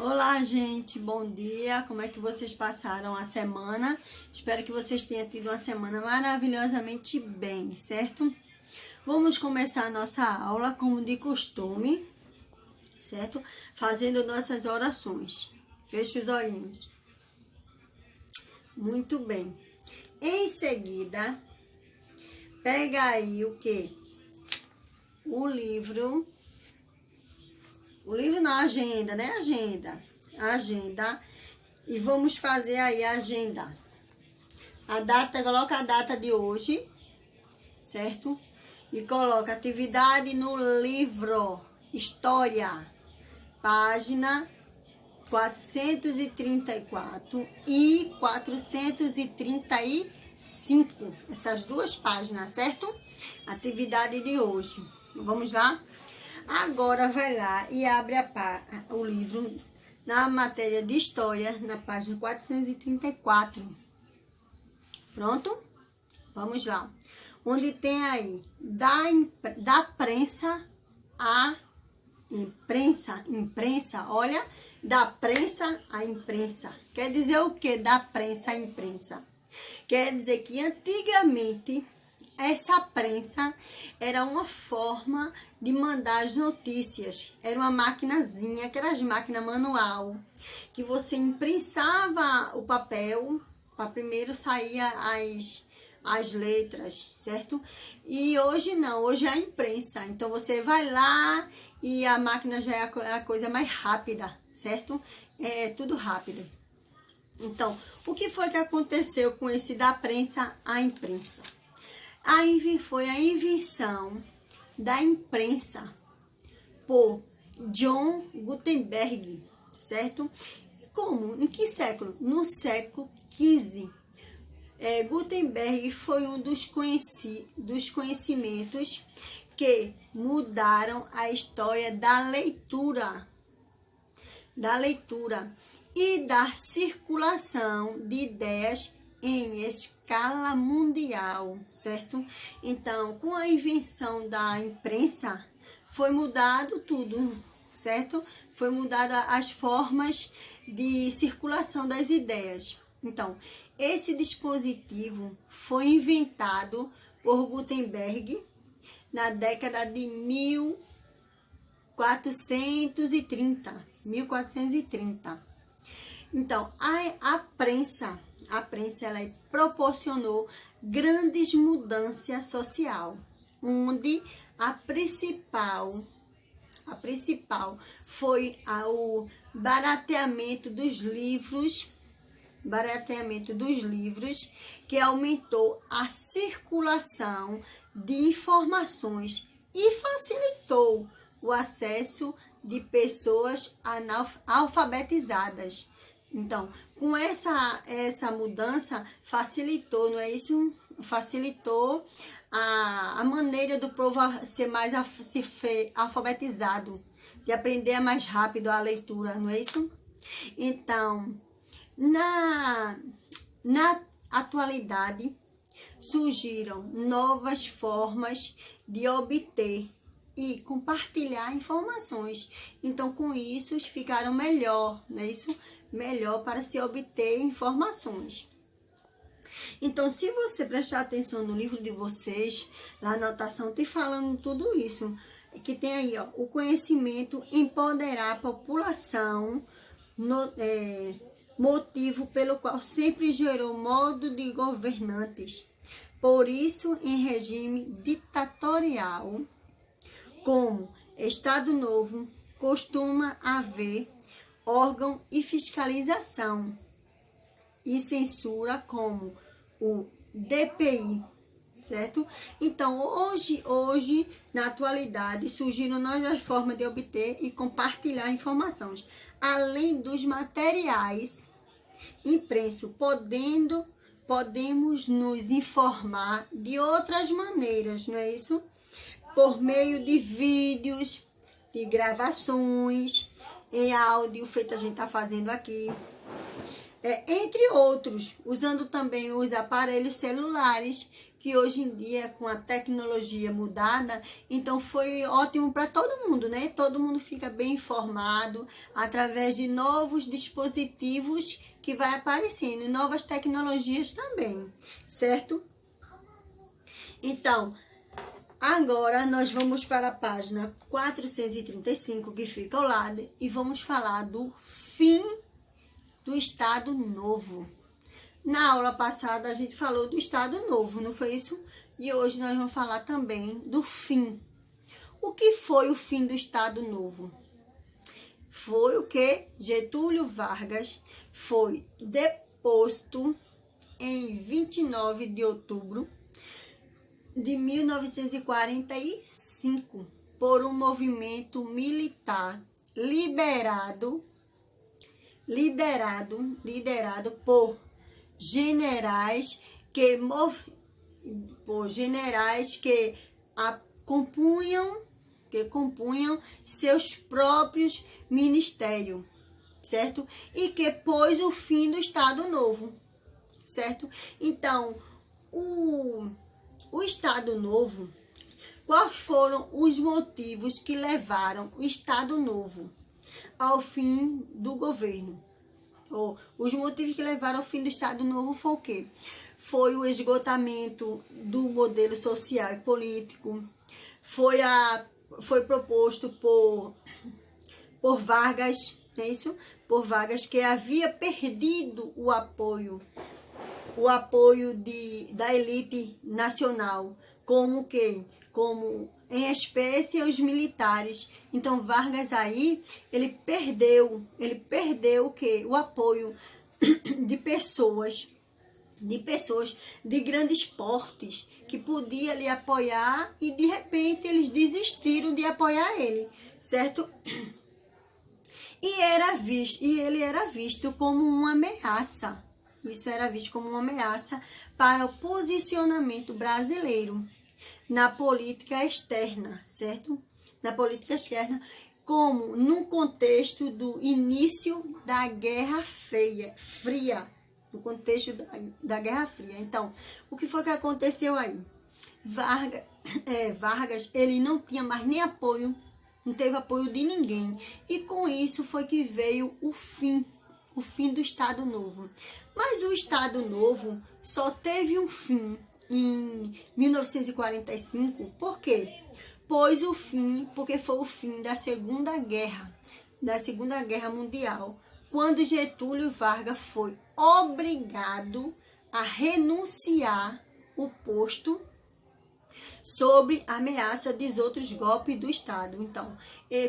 Olá, gente, bom dia. Como é que vocês passaram a semana? Espero que vocês tenham tido uma semana maravilhosamente bem, certo? Vamos começar a nossa aula como de costume, certo? Fazendo nossas orações. Feche os olhinhos. Muito bem. Em seguida, pega aí o quê? O livro na agenda, né? Agenda. E vamos fazer aí a agenda. A data, coloca a data de hoje, certo? E coloca atividade no livro, história, página 434 e 435. Essas duas páginas, certo? Atividade de hoje. Vamos lá? Agora vai lá e abre o livro na matéria de história, na página 434. Pronto? Vamos lá. Onde tem aí da prensa à imprensa, olha, da prensa à imprensa. Quer dizer o que da prensa à imprensa? Quer dizer que antigamente essa prensa era uma forma de mandar as notícias. Era uma maquinazinha, aquelas máquinas manual, que você imprensava o papel, para primeiro sair as letras, certo? E hoje não, hoje é a imprensa. Então você vai lá e a máquina já é a coisa mais rápida, certo? É tudo rápido. Então, o que foi que aconteceu com esse da prensa à imprensa? Foi a invenção da imprensa por John Gutenberg, certo? Como? Em que século? No século XV. Gutenberg foi um dos conhecimentos que mudaram a história da leitura e da circulação de ideias em escala mundial, certo? Então, com a invenção da imprensa, foi mudado tudo, certo? Foi mudada as formas de circulação das ideias. Então, esse dispositivo foi inventado por Gutenberg na década de 1430. Então, a prensa ela proporcionou grandes mudanças social, onde a principal foi o barateamento dos livros, que aumentou a circulação de informações e facilitou o acesso de pessoas alfabetizadas. Então, com essa mudança, facilitou, não é isso? Facilitou a maneira do povo ser mais alfabetizado, de aprender mais rápido a leitura, não é isso? Então, na atualidade, surgiram novas formas de obter e compartilhar informações. Então, com isso, ficaram melhor, não é isso? Melhor para se obter informações. Então, se você prestar atenção no livro de vocês, lá na anotação tem falando tudo isso, que tem aí, ó, o conhecimento empoderar a população, motivo pelo qual sempre gerou modo de governantes. Por isso, em regime ditatorial, como Estado Novo, costuma haver órgão e fiscalização e censura como o DPI, certo? Então, hoje, na atualidade, surgiram novas formas de obter e compartilhar informações, além dos materiais impressos, podemos nos informar de outras maneiras, não é isso? Por meio de vídeos, de gravações, em áudio, feito a gente está fazendo aqui, entre outros, usando também os aparelhos celulares que hoje em dia, com a tecnologia mudada, então foi ótimo para todo mundo, né? Todo mundo fica bem informado através de novos dispositivos que vai aparecendo, e novas tecnologias também, certo? Então, agora nós vamos para a página 435, que fica ao lado, e vamos falar do fim do Estado Novo. Na aula passada a gente falou do Estado Novo, não foi isso? E hoje nós vamos falar também do fim. O que foi o fim do Estado Novo? Foi o que Getúlio Vargas foi deposto em 29 de outubro de 1945 por um movimento militar liderado por generais que compunham seus próprios ministérios, certo? E que pôs o fim do Estado Novo, certo? Então, o Estado Novo, quais foram os motivos que levaram o Estado Novo ao fim do governo? Os motivos que levaram ao fim do Estado Novo foi o quê? Foi o esgotamento do modelo social e político, foi proposto por Vargas, é isso? Por Vargas, que havia perdido o apoio da elite nacional, como em espécie os militares. Então Vargas aí, ele perdeu o quê? O apoio de pessoas de grandes portes que podia lhe apoiar, e de repente eles desistiram de apoiar ele, certo? E ele era visto como uma ameaça. Isso era visto como uma ameaça para o posicionamento brasileiro na política externa, certo? Na política externa, como no contexto do início da Guerra Fria, no contexto da Guerra Fria. Então, o que foi que aconteceu aí? Vargas, ele não tinha mais nem apoio, não teve apoio de ninguém, e com isso foi que veio o fim do Estado Novo. Mas o Estado Novo só teve um fim em 1945, por quê? Porque foi o fim da Segunda Guerra Mundial, quando Getúlio Vargas foi obrigado a renunciar o posto sobre a ameaça dos outros golpes do Estado. Então,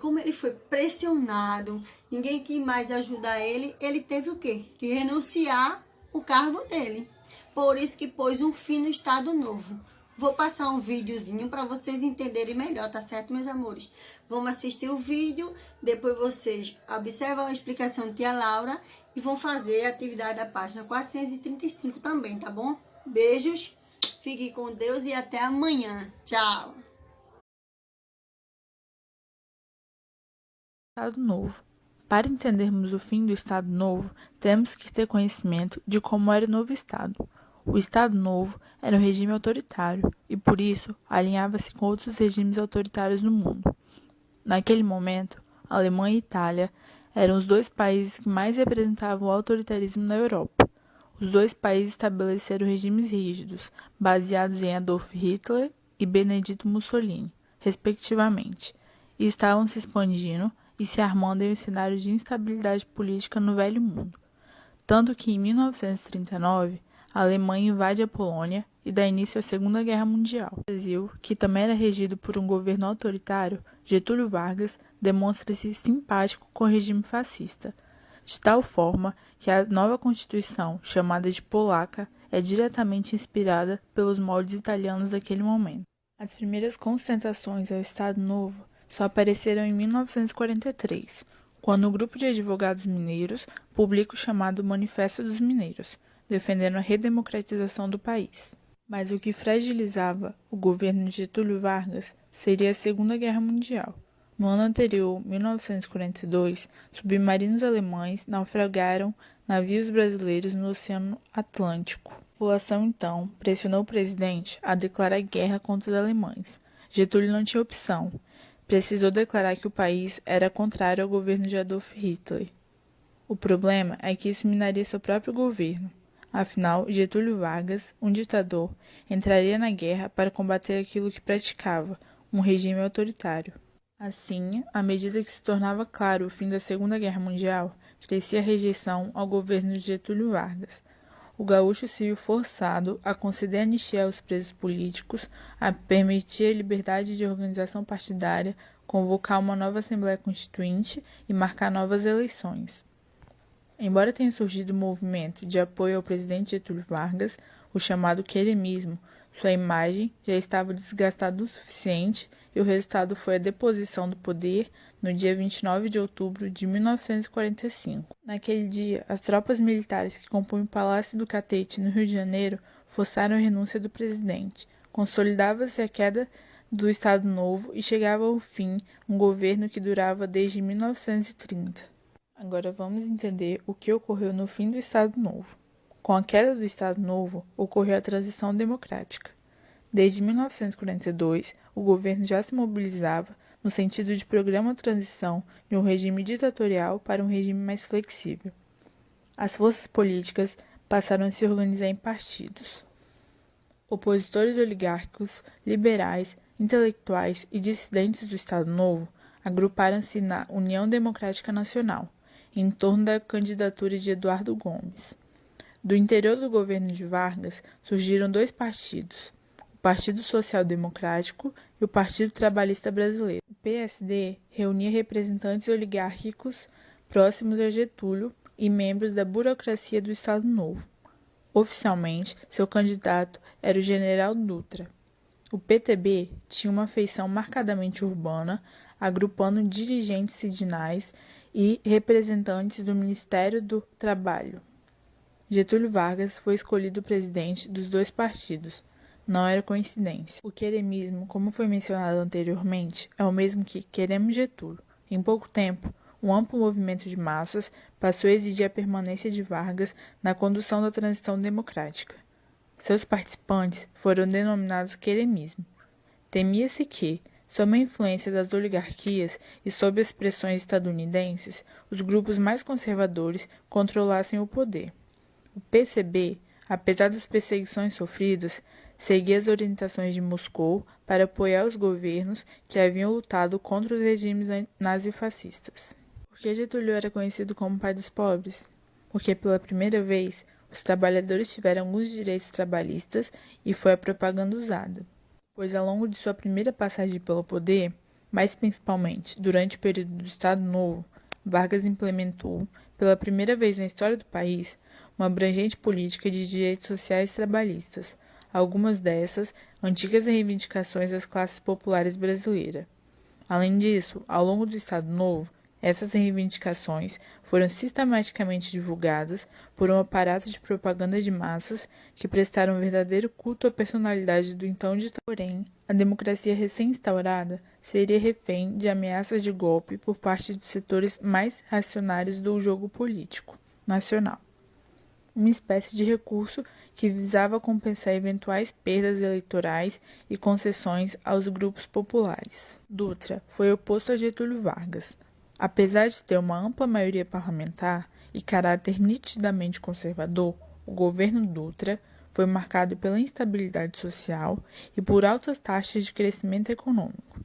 como ele foi pressionado, ninguém quis mais ajudar ele, ele teve o quê? Que renunciar o cargo dele. Por isso que pôs um fim no Estado Novo. Vou passar um videozinho para vocês entenderem melhor, tá certo, meus amores? Vamos assistir o vídeo, depois vocês observam a explicação de tia Laura e vão fazer a atividade da página 435 também, tá bom? Beijos, fiquem com Deus e até amanhã. Tchau! Estado Novo. Para entendermos o fim do Estado Novo, temos que ter conhecimento de como era o novo Estado. O Estado Novo era um regime autoritário e, por isso, alinhava-se com outros regimes autoritários no mundo. Naquele momento, a Alemanha e a Itália eram os dois países que mais representavam o autoritarismo na Europa. Os dois países estabeleceram regimes rígidos, baseados em Adolf Hitler e Benedito Mussolini, respectivamente, e estavam se expandindo e se armando em um cenário de instabilidade política no Velho Mundo. Tanto que, em 1939, a Alemanha invade a Polônia e dá início à Segunda Guerra Mundial. O Brasil, que também era regido por um governo autoritário, Getúlio Vargas demonstra-se simpático com o regime fascista, de tal forma que a nova Constituição, chamada de Polaca, é diretamente inspirada pelos moldes italianos daquele momento. As primeiras constatações ao Estado Novo só apareceram em 1943, quando um grupo de advogados mineiros publica o chamado Manifesto dos Mineiros, defendendo a redemocratização do país. Mas o que fragilizava o governo de Getúlio Vargas seria a Segunda Guerra Mundial. No ano anterior, 1942, submarinos alemães naufragaram navios brasileiros no Oceano Atlântico. população, então, pressionou o presidente a declarar guerra contra os alemães. Getúlio não tinha opção. Precisou declarar que o país era contrário ao governo de Adolf Hitler. O problema é que isso minaria seu próprio governo. Afinal, Getúlio Vargas, um ditador, entraria na guerra para combater aquilo que praticava, um regime autoritário. Assim, à medida que se tornava claro o fim da Segunda Guerra Mundial, crescia a rejeição ao governo de Getúlio Vargas. O gaúcho se viu forçado a conceder anistia aos presos políticos, a permitir a liberdade de organização partidária, convocar uma nova Assembleia Constituinte e marcar novas eleições. Embora tenha surgido um movimento de apoio ao presidente Getúlio Vargas, o chamado queremismo, sua imagem já estava desgastada o suficiente e o resultado foi a deposição do poder no dia 29 de outubro de 1945. Naquele dia, as tropas militares que compunham o Palácio do Catete, no Rio de Janeiro, forçaram a renúncia do presidente. Consolidava-se a queda do Estado Novo e chegava ao fim um governo que durava desde 1930. Agora vamos entender o que ocorreu no fim do Estado Novo. Com a queda do Estado Novo, ocorreu a transição democrática. Desde 1942, o governo já se mobilizava no sentido de programa de transição de um regime ditatorial para um regime mais flexível. As forças políticas passaram a se organizar em partidos. Opositores oligárquicos, liberais, intelectuais e dissidentes do Estado Novo agruparam-se na União Democrática Nacional, em torno da candidatura de Eduardo Gomes. Do interior do governo de Vargas surgiram dois partidos, o Partido Social Democrático e o Partido Trabalhista Brasileiro. O PSD reunia representantes oligárquicos próximos a Getúlio e membros da burocracia do Estado Novo. Oficialmente, seu candidato era o general Dutra. O PTB tinha uma feição marcadamente urbana, agrupando dirigentes sindicais e representantes do Ministério do Trabalho. Getúlio Vargas foi escolhido presidente dos dois partidos. Não era coincidência. O queremismo, como foi mencionado anteriormente, é o mesmo que queremos Getúlio. Em pouco tempo, um amplo movimento de massas passou a exigir a permanência de Vargas na condução da transição democrática. Seus participantes foram denominados queremismo. Temia-se que, sob a influência das oligarquias e sob as pressões estadunidenses, os grupos mais conservadores controlassem o poder. O PCB, apesar das perseguições sofridas, seguia as orientações de Moscou para apoiar os governos que haviam lutado contra os regimes nazifascistas. Por que Getúlio era conhecido como pai dos pobres? Porque pela primeira vez os trabalhadores tiveram alguns direitos trabalhistas e foi a propaganda usada. Pois ao longo de sua primeira passagem pelo poder, mas principalmente durante o período do Estado Novo, Vargas implementou, pela primeira vez na história do país, uma abrangente política de direitos sociais trabalhistas, algumas dessas antigas reivindicações das classes populares brasileiras. Além disso, ao longo do Estado Novo, essas reivindicações foram sistematicamente divulgadas por um aparato de propaganda de massas que prestaram um verdadeiro culto à personalidade do então ditador. Porém, a democracia recém-instaurada seria refém de ameaças de golpe por parte dos setores mais reacionários do jogo político nacional. Uma espécie de recurso que visava compensar eventuais perdas eleitorais e concessões aos grupos populares. Dutra foi oposto a Getúlio Vargas. Apesar de ter uma ampla maioria parlamentar e caráter nitidamente conservador, o governo Dutra foi marcado pela instabilidade social e por altas taxas de crescimento econômico.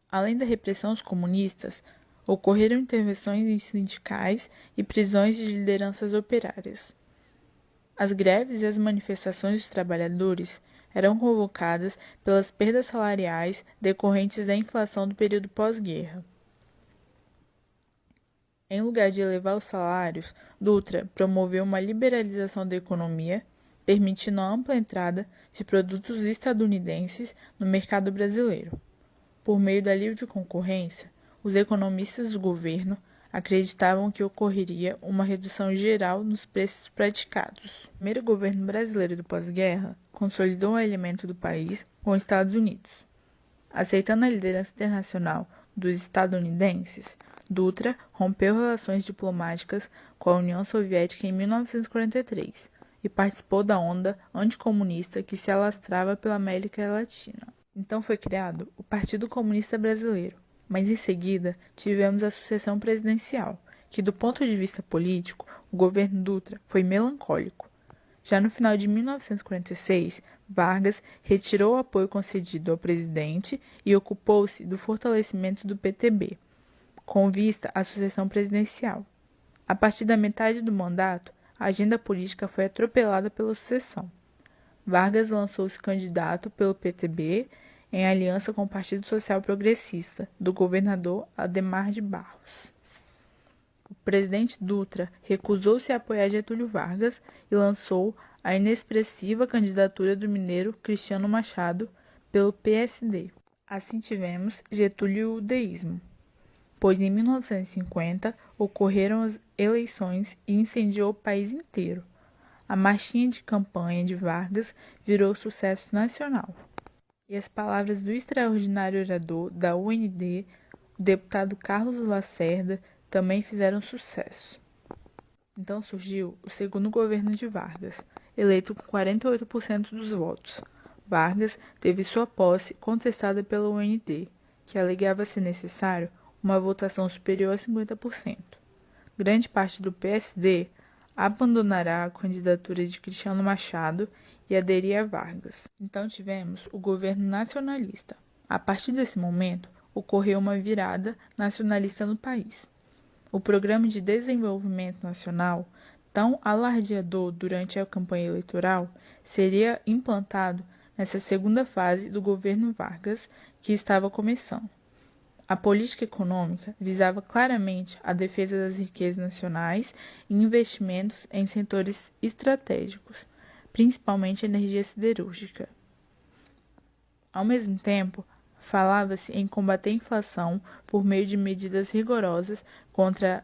Além da repressão aos comunistas, ocorreram intervenções em sindicais e prisões de lideranças operárias. As greves e as manifestações dos trabalhadores eram convocadas pelas perdas salariais decorrentes da inflação do período pós-guerra. Em lugar de elevar os salários, Dutra promoveu uma liberalização da economia, permitindo a ampla entrada de produtos estadunidenses no mercado brasileiro. Por meio da livre concorrência, os economistas do governo acreditavam que ocorreria uma redução geral nos preços praticados. O primeiro governo brasileiro do pós-guerra consolidou o alinhamento do país com os Estados Unidos. Aceitando a liderança internacional dos estadunidenses, Dutra rompeu relações diplomáticas com a União Soviética em 1943 e participou da onda anticomunista que se alastrava pela América Latina. Então foi criado o Partido Comunista Brasileiro, mas em seguida tivemos a sucessão presidencial, que do ponto de vista político, o governo Dutra foi melancólico. Já no final de 1946, Vargas retirou o apoio concedido ao presidente e ocupou-se do fortalecimento do PTB, com vista à sucessão presidencial. A partir da metade do mandato, a agenda política foi atropelada pela sucessão. Vargas lançou-se candidato pelo PTB em aliança com o Partido Social Progressista, do governador Adhemar de Barros. O presidente Dutra recusou-se a apoiar Getúlio Vargas e lançou a inexpressiva candidatura do mineiro Cristiano Machado pelo PSD. Assim tivemos Getúlio-deísmo, pois em 1950 ocorreram as eleições e incendiou o país inteiro. A marchinha de campanha de Vargas virou sucesso nacional. E as palavras do extraordinário orador da UND, o deputado Carlos Lacerda, também fizeram sucesso. Então surgiu o segundo governo de Vargas, eleito com 48% dos votos. Vargas teve sua posse contestada pela UND, que alegava ser necessário uma votação superior a 50%. Grande parte do PSD abandonará a candidatura de Cristiano Machado e aderir a Vargas. Então tivemos o governo nacionalista. A partir desse momento, ocorreu uma virada nacionalista no país. O Programa de Desenvolvimento Nacional, tão alardeador durante a campanha eleitoral, seria implantado nessa segunda fase do governo Vargas, que estava começando. A política econômica visava claramente a defesa das riquezas nacionais e investimentos em setores estratégicos, principalmente energia siderúrgica. Ao mesmo tempo, falava-se em combater a inflação por meio de medidas rigorosas contra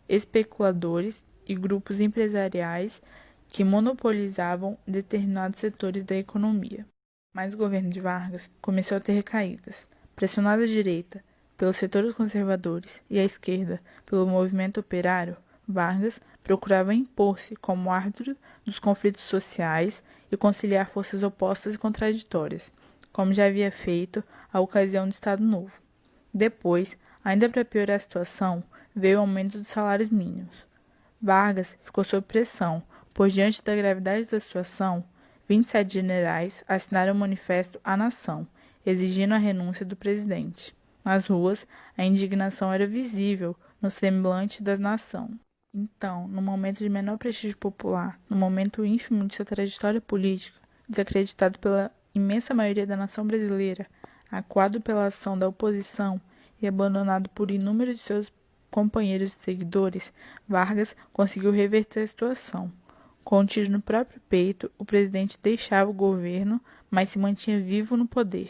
especuladores e grupos empresariais que monopolizavam determinados setores da economia. Mas o governo de Vargas começou a ter recaídas. Pressionado à direita pelos setores conservadores e à esquerda pelo movimento operário, Vargas procurava impor-se como árbitro dos conflitos sociais e conciliar forças opostas e contraditórias, como já havia feito à ocasião do Estado Novo. Depois, ainda para piorar a situação, veio o aumento dos salários mínimos. Vargas ficou sob pressão, pois diante da gravidade da situação, 27 generais assinaram um manifesto à nação, exigindo a renúncia do presidente. Nas ruas, a indignação era visível no semblante da nação. Então, no momento de menor prestígio popular, no momento ínfimo de sua trajetória política, desacreditado pela imensa maioria da nação brasileira, acuado pela ação da oposição e abandonado por inúmeros de seus companheiros e seguidores, Vargas conseguiu reverter a situação. Com um tiro no próprio peito, o presidente deixava o governo, mas se mantinha vivo no poder.